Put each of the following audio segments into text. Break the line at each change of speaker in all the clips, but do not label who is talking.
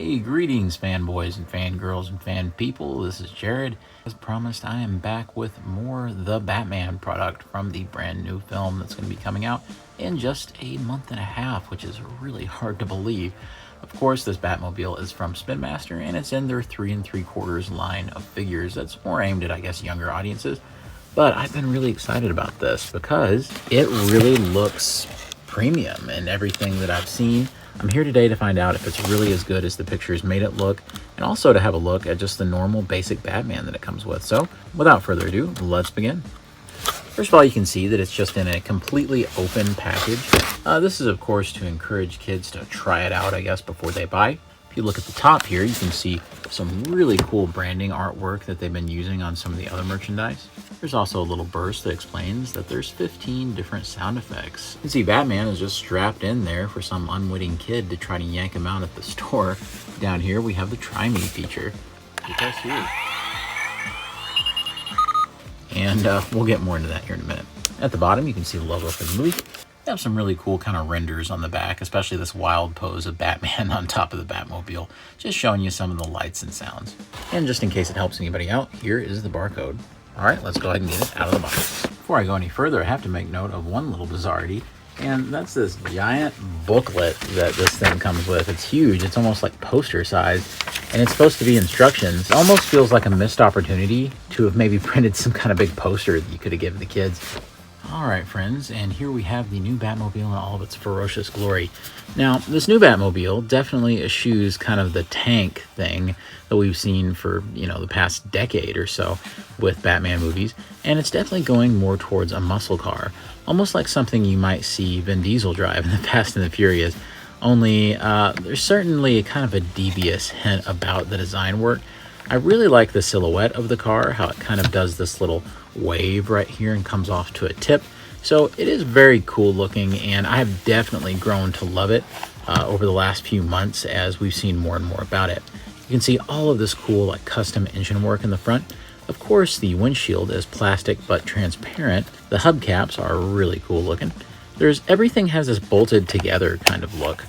Hey, greetings, fanboys and fangirls and fan people. This is Jared. As promised, I am back with more The Batman product from the brand new film that's going to be coming out in just a month and a half, which is really hard to believe. Of course, this Batmobile is from Spin Master, and it's in their 3 3/4 line of figures that's more aimed at, I guess, younger audiences. But I've been really excited about this because it really looks premium in everything that I've seen. I'm here today to find out if it's really as good as the pictures made it look, and also to have a look at just the normal basic Batman that it comes with. So without further ado, let's begin. First of all, you can see that it's just in a completely open package. This is, of course, to encourage kids to try it out, I guess, before they buy. If you look at the top here, you can see some really cool branding artwork that they've been using on some of the other merchandise. There's also a little burst that explains that there's 15 different sound effects. You can see Batman is just strapped in there for some unwitting kid to try to yank him out at the store. Down here, we have the Try Me feature. Because here. And we'll get more into that here in a minute. At the bottom, you can see the logo for the movie. They have some really cool kind of renders on the back, especially this wild pose of Batman on top of the Batmobile, just showing you some of the lights and sounds. And just in case it helps anybody out, here is the barcode. All right, let's go ahead and get it out of the box. Before I go any further, I have to make note of one little bizarrety, and that's this giant booklet that this thing comes with. It's huge. It's almost like poster size, and it's supposed to be instructions. It almost feels like a missed opportunity to have maybe printed some kind of big poster that you could have given the kids. All right, friends, and here we have the new Batmobile in all of its ferocious glory. Now, this new Batmobile definitely eschews kind of the tank thing that we've seen for, the past decade or so with Batman movies, and it's definitely going more towards a muscle car, almost like something you might see Vin Diesel drive in the Fast and the Furious, only there's certainly kind of a devious hint about the design work. I really like the silhouette of the car, how it kind of does this little wave right here and comes off to a tip. So it is very cool looking, and I have definitely grown to love it over the last few months as we've seen more and more about it. You can see all of this cool like custom engine work in the front. Of course, the windshield is plastic but transparent. The hubcaps are really cool looking. Everything has this bolted together kind of look.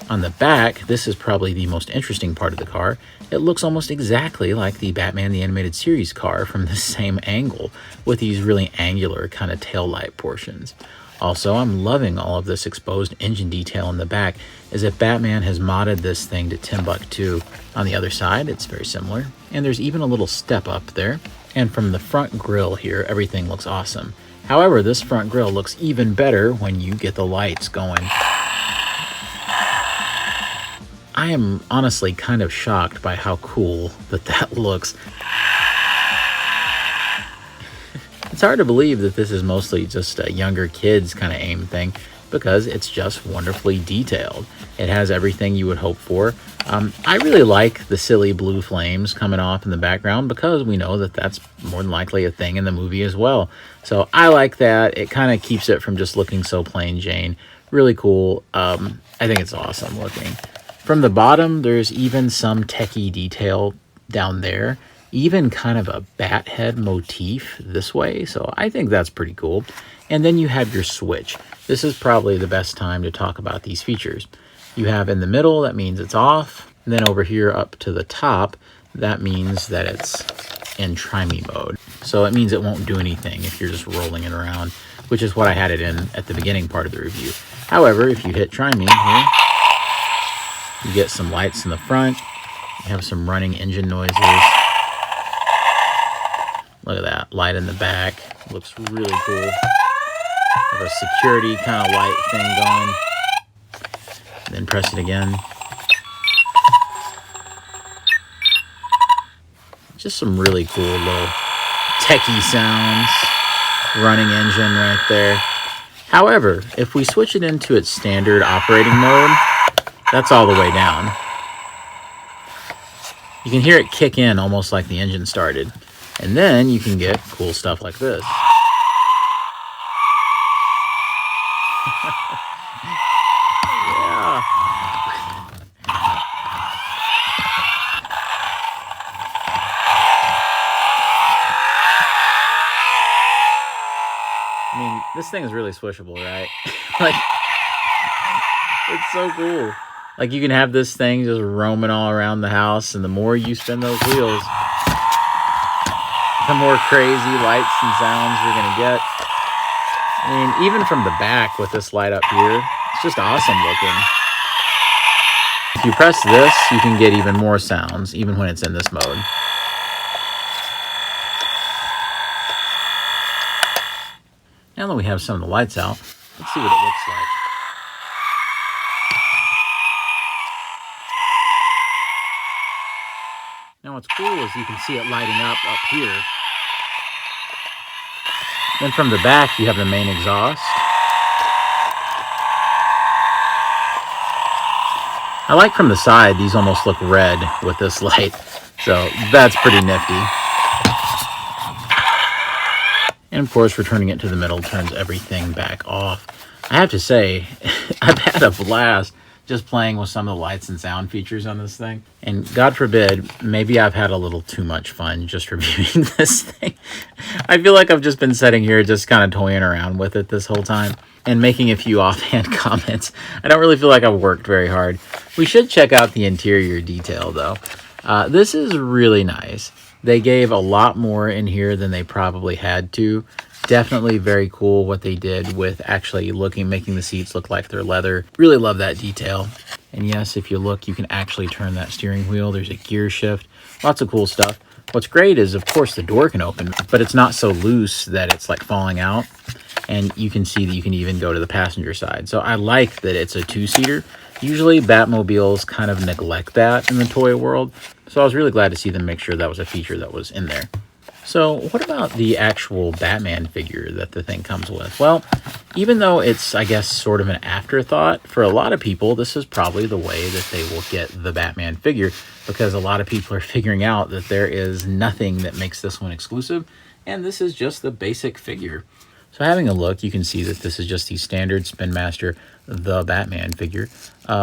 On the back, this is probably the most interesting part of the car. It looks almost exactly like the Batman the Animated Series car from the same angle, with these really angular kind of taillight portions. Also, I'm loving all of this exposed engine detail in the back, as if Batman has modded this thing to Timbuktu. On the other side, it's very similar, and there's even a little step up there. And from the front grille here, everything looks awesome. However, this front grille looks even better when you get the lights going. I am honestly kind of shocked by how cool that looks. It's hard to believe that this is mostly just a younger kids kind of aim thing, because it's just wonderfully detailed. It has everything you would hope for. I really like the silly blue flames coming off in the background, because we know that that's more than likely a thing in the movie as well. So I like that. It kind of keeps it from just looking so plain Jane. Really cool. I think it's awesome looking. From the bottom, there's even some techie detail down there, even kind of a bat head motif this way, so I think that's pretty cool. And then you have your switch. This is probably the best time to talk about these features. You have in the middle, that means it's off, and then over here up to the top, that means that it's in Try Me mode. So it means it won't do anything if you're just rolling it around, which is what I had it in at the beginning part of the review. However, if you hit Try Me here, you get some lights in the front. You have some running engine noises. Look at that, light in the back. Looks really cool. Have a security kind of light thing going. Then press it again. Just some really cool little techie sounds. Running engine right there. However, if we switch it into its standard operating mode, that's all the way down. You can hear it kick in almost like the engine started. And then you can get cool stuff like this. Yeah. I mean, this thing is really swishable, right? Like, it's so cool. Like, you can have this thing just roaming all around the house, and the more you spin those wheels, the more crazy lights and sounds you're going to get. I mean, even from the back with this light up here, it's just awesome looking. If you press this, you can get even more sounds, even when it's in this mode. Now that we have some of the lights out, let's see what it looks like. Now what's cool is you can see it lighting up here. Then from the back, you have the main exhaust. I like from the side, these almost look red with this light. So that's pretty nifty. And of course, returning it to the middle turns everything back off. I have to say, I've had a blast just playing with some of the lights and sound features on this thing. And God forbid, maybe I've had a little too much fun just reviewing this thing. I feel like I've just been sitting here just kind of toying around with it this whole time and making a few offhand comments. I don't really feel like I've worked very hard. We should check out the interior detail though. This is really nice. They gave a lot more in here than they probably had to. Definitely very cool what they did with actually making the seats look like they're leather. Really love that detail. And yes, if you look, you can actually turn that steering wheel. There's a gear shift. Lots of cool stuff. What's great is, of course, the door can open, but it's not so loose that it's like falling out. And you can see that you can even go to the passenger side. So I like that it's a two-seater. Usually Batmobiles kind of neglect that in the toy world. So I was really glad to see them make sure that was a feature that was in there. So what about the actual Batman figure that the thing comes with? Well, even though it's, I guess, sort of an afterthought, for a lot of people, this is probably the way that they will get the Batman figure, because a lot of people are figuring out that there is nothing that makes this one exclusive, and this is just the basic figure. So having a look, you can see that this is just the standard Spin Master, the Batman figure.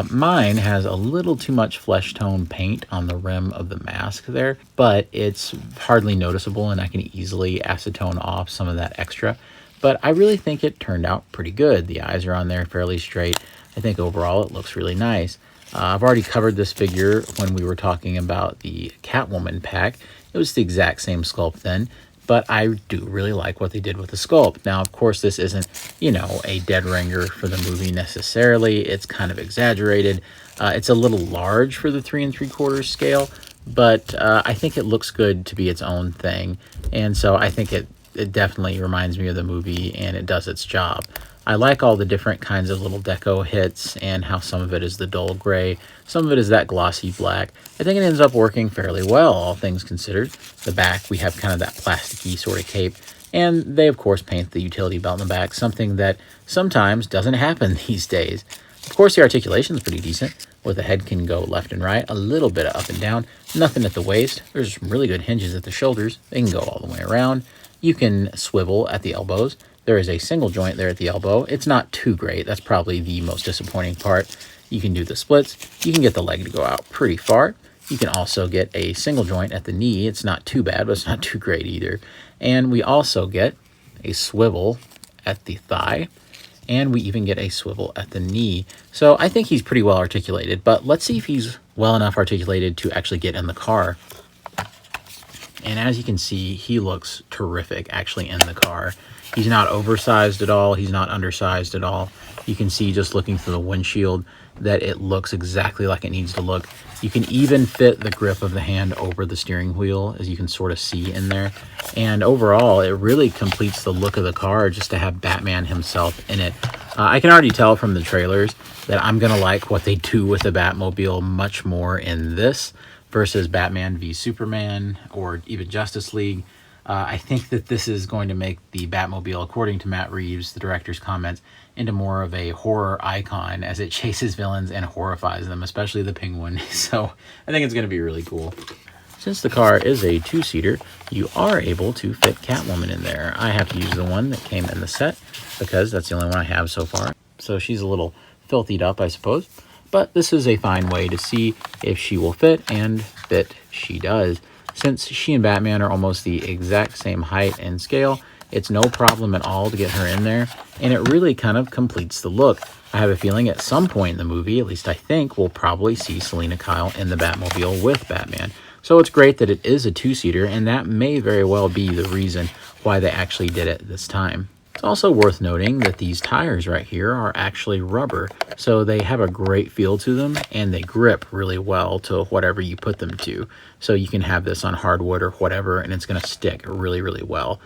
Mine has a little too much flesh tone paint on the rim of the mask there, but it's hardly noticeable and I can easily acetone off some of that extra. But I really think it turned out pretty good. The eyes are on there fairly straight. I think overall it looks really nice. I've already covered this figure when we were talking about the Catwoman pack. It was the exact same sculpt then. But I do really like what they did with the sculpt. Now, of course, this isn't, you know, a dead ringer for the movie necessarily. It's kind of exaggerated. It's a little large for the 3 3/4 scale, but I think it looks good to be its own thing. And so I think it definitely reminds me of the movie and it does its job. I like all the different kinds of little deco hits and how some of it is the dull gray, some of it is that glossy black. I think it ends up working fairly well, all things considered. The back, we have kind of that plasticky sort of cape, and they of course paint the utility belt in the back, something that sometimes doesn't happen these days. Of course, the articulation is pretty decent, where the head can go left and right, a little bit of up and down, nothing at the waist. There's some really good hinges at the shoulders. They can go all the way around. You can swivel at the elbows. There is a single joint there at the elbow. It's not too great. That's probably the most disappointing part. You can do the splits. You can get the leg to go out pretty far. You can also get a single joint at the knee. It's not too bad, but it's not too great either. And we also get a swivel at the thigh. And we even get a swivel at the knee. So I think he's pretty well articulated. But let's see if he's well enough articulated to actually get in the car. And as you can see, he looks terrific actually in the car. He's not oversized at all. He's not undersized at all. You can see just looking through the windshield that it looks exactly like it needs to look. You can even fit the grip of the hand over the steering wheel, as you can sort of see in there. And overall, it really completes the look of the car just to have Batman himself in it. I can already tell from the trailers that I'm going to like what they do with the Batmobile much more in this versus Batman v Superman or even Justice League. I think that this is going to make the Batmobile, according to Matt Reeves, the director's comments, into more of a horror icon as it chases villains and horrifies them, especially the Penguin. So I think it's going to be really cool. Since the car is a two-seater, you are able to fit Catwoman in there. I have to use the one that came in the set because that's the only one I have so far. So she's a little filthied up, I suppose. But this is a fine way to see if she will fit, and fit she does. Since she and Batman are almost the exact same height and scale, It's no problem at all to get her in there, and it really kind of completes the look. I have a feeling at some point in the movie, at least I think, we'll probably see Selena Kyle in the Batmobile with Batman. So it's great that it is a two-seater, and that may very well be the reason why they actually did it this time. It's also worth noting that these tires right here are actually rubber, so they have a great feel to them, and they grip really well to whatever you put them to. So you can have this on hardwood or whatever, and it's going to stick really, really well.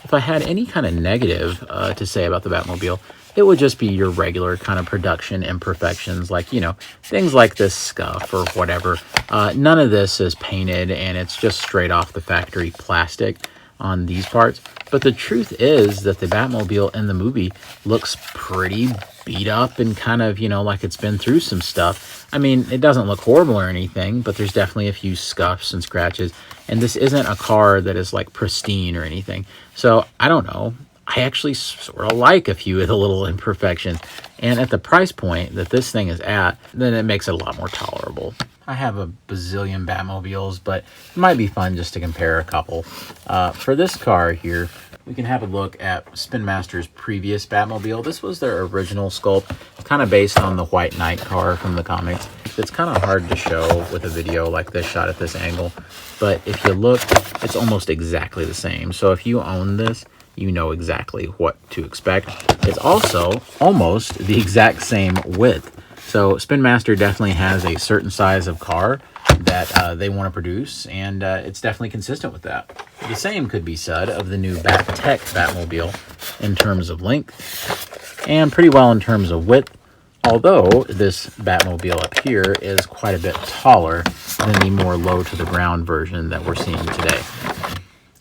If I had any kind of negative to say about the Batmobile, it would just be your regular kind of production imperfections, like, you know, things like this scuff or whatever. None of this is painted, and it's just straight off the factory plastic on these parts. But the truth is that the Batmobile in the movie looks pretty beat up and kind of, you know, like it's been through some stuff. I mean, it doesn't look horrible or anything, but there's definitely a few scuffs and scratches. And this isn't a car that is like pristine or anything. So I don't know. I actually sort of like a few of the little imperfections. And at the price point that this thing is at, then it makes it a lot more tolerable. I have a bazillion Batmobiles, but it might be fun just to compare a couple. For this car here, we can have a look at Spin Master's previous Batmobile. This was their original sculpt, kind of based on the White Knight car from the comics. It's kind of hard to show with a video like this shot at this angle, but if you look, it's almost exactly the same. So if you own this, you know exactly what to expect. It's also almost the exact same width. So Spin Master definitely has a certain size of car that they want to produce, and it's definitely consistent with that. The same could be said of the new Bat-Tech Batmobile in terms of length, and pretty well in terms of width, although this Batmobile up here is quite a bit taller than the more low-to-the-ground version that we're seeing today.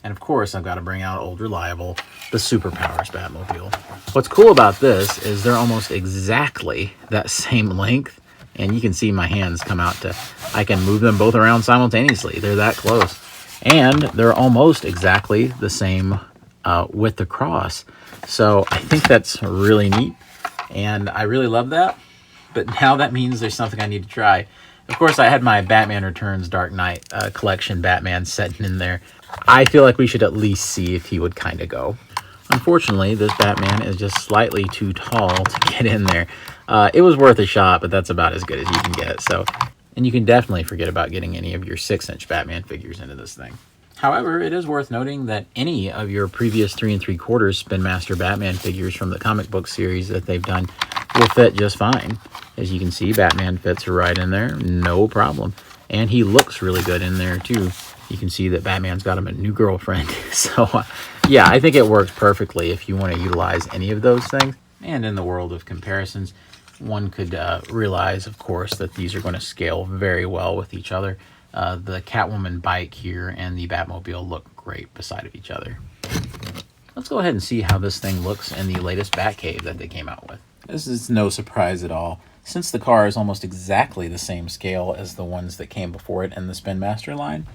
And of course, I've got to bring out old reliable, the Superpowers Batmobile. What's cool about this is they're almost exactly that same length, and you can see my hands come out to, I can move them both around simultaneously. They're that close. And they're almost exactly the same width across. So I think that's really neat, and I really love that. But now that means there's something I need to try. Of course, I had my Batman Returns Dark Knight collection Batman sitting in there. I feel like we should at least see if he would kind of go. Unfortunately, this Batman is just slightly too tall to get in there. It was worth a shot, but that's about as good as you can get. So, and you can definitely forget about getting any of your 6-inch Batman figures into this thing. However, it is worth noting that any of your previous 3 3/4 Spin Master Batman figures from the comic book series that they've done will fit just fine. As you can see, Batman fits right in there, no problem. And he looks really good in there too. You can see that Batman's got him a new girlfriend. So, yeah, I think it works perfectly if you want to utilize any of those things. And in the world of comparisons, one could realize, of course, that these are going to scale very well with each other. The Catwoman bike here and the Batmobile look great beside of each other. Let's go ahead and see how this thing looks in the latest Batcave that they came out with. This is no surprise at all, since the car is almost exactly the same scale as the ones that came before it in the Spin Master line.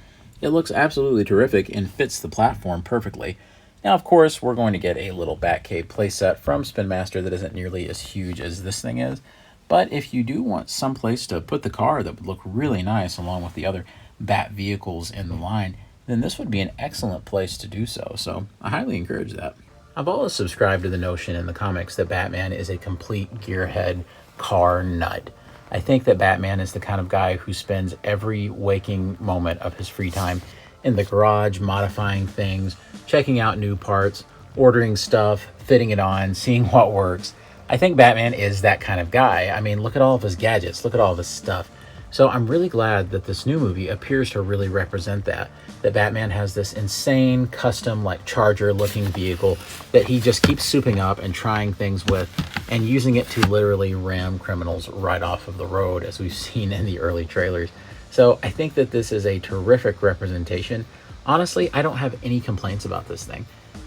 It looks absolutely terrific and fits the platform perfectly. Now, of course, we're going to get a little Batcave playset from Spin Master that isn't nearly as huge as this thing is. But if you do want someplace to put the car that would look really nice along with the other Bat vehicles in the line, then this would be an excellent place to do so. So I highly encourage that. I've always subscribed to the notion in the comics that Batman is a complete gearhead car nut. I think that Batman is the kind of guy who spends every waking moment of his free time in the garage modifying things, checking out new parts, ordering stuff, fitting it on, seeing what works. I think Batman is that kind of guy. I mean, look at all of his gadgets, look at all of his stuff. So I'm really glad that this new movie appears to really represent that Batman has this insane custom like Charger looking vehicle that he just keeps souping up and trying things with and using it to literally ram criminals right off of the road, as we've seen in the early trailers. So I think that this is a terrific representation. Honestly, I don't have any complaints about this thing.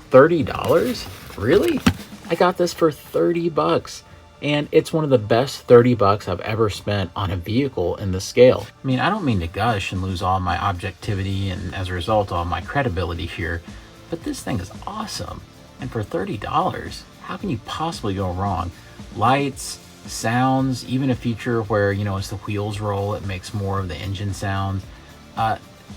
$30? Really? I got this for 30 bucks. And it's one of the best 30 bucks I've ever spent on a vehicle in the scale. I mean, I don't mean to gush and lose all my objectivity and as a result all my credibility here, but this thing is awesome. And for $30, how can you possibly go wrong? Lights, sounds, even a feature where, you know, as the wheels roll, it makes more of the engine sounds.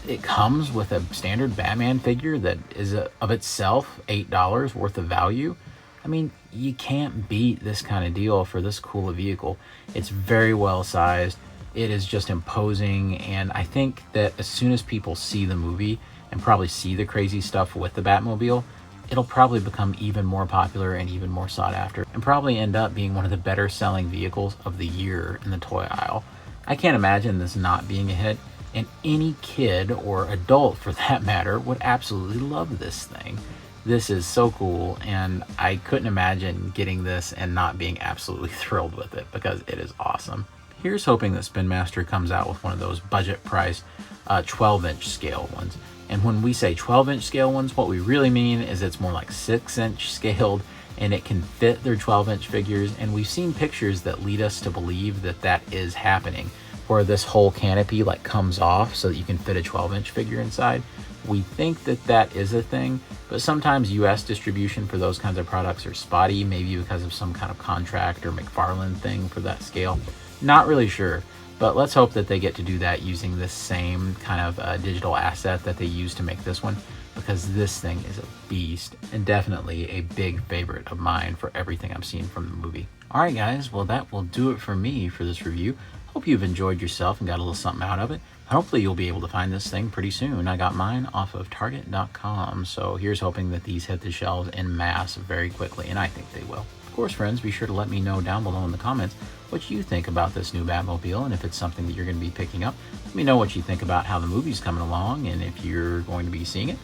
it comes with a standard Batman figure that is of itself $8 worth of value. I mean, you can't beat this kind of deal for this cool a vehicle. It's very well sized. It is just imposing, and I think that as soon as people see the movie and probably see the crazy stuff with the Batmobile, it'll probably become even more popular and even more sought after, and probably end up being one of the better selling vehicles of the year in the toy aisle. I can't imagine this not being a hit, and any kid or adult for that matter would absolutely love this thing. This is so cool, and I couldn't imagine getting this and not being absolutely thrilled with it because it is awesome. Here's hoping that Spin Master comes out with one of those budget price 12-inch scale ones. And when we say 12-inch scale ones, what we really mean is it's more like 6-inch scaled, and it can fit their 12-inch figures. And we've seen pictures that lead us to believe that that is happening, where this whole canopy like comes off so that you can fit a 12-inch figure inside. We think that that is a thing, but sometimes US distribution for those kinds of products are spotty, maybe because of some kind of contract or McFarlane thing for that scale. Not really sure, but let's hope that they get to do that using this same kind of digital asset that they used to make this one, because this thing is a beast and definitely a big favorite of mine for everything I've seen from the movie. All right, guys, well, that will do it for me for this review. Hope you've enjoyed yourself and got a little something out of it. Hopefully you'll be able to find this thing pretty soon. I got mine off of Target.com, so here's hoping that these hit the shelves en masse very quickly, and I think they will. Of course, friends, be sure to let me know down below in the comments what you think about this new Batmobile, and if it's something that you're going to be picking up. Let me know what you think about how the movie's coming along and if you're going to be seeing it.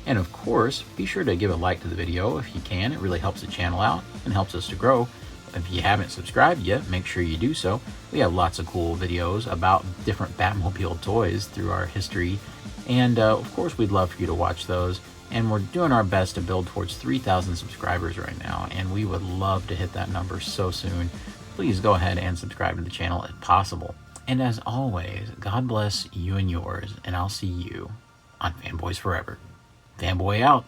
And of course, be sure to give a like to the video if you can. It really helps the channel out and helps us to grow. If you haven't subscribed yet, make sure you do so. We have lots of cool videos about different Batmobile toys through our history. And of course, we'd love for you to watch those. And we're doing our best to build towards 3,000 subscribers right now. And we would love to hit that number so soon. Please go ahead and subscribe to the channel if possible. And as always, God bless you and yours. And I'll see you on Fanboys Forever. Fanboy out.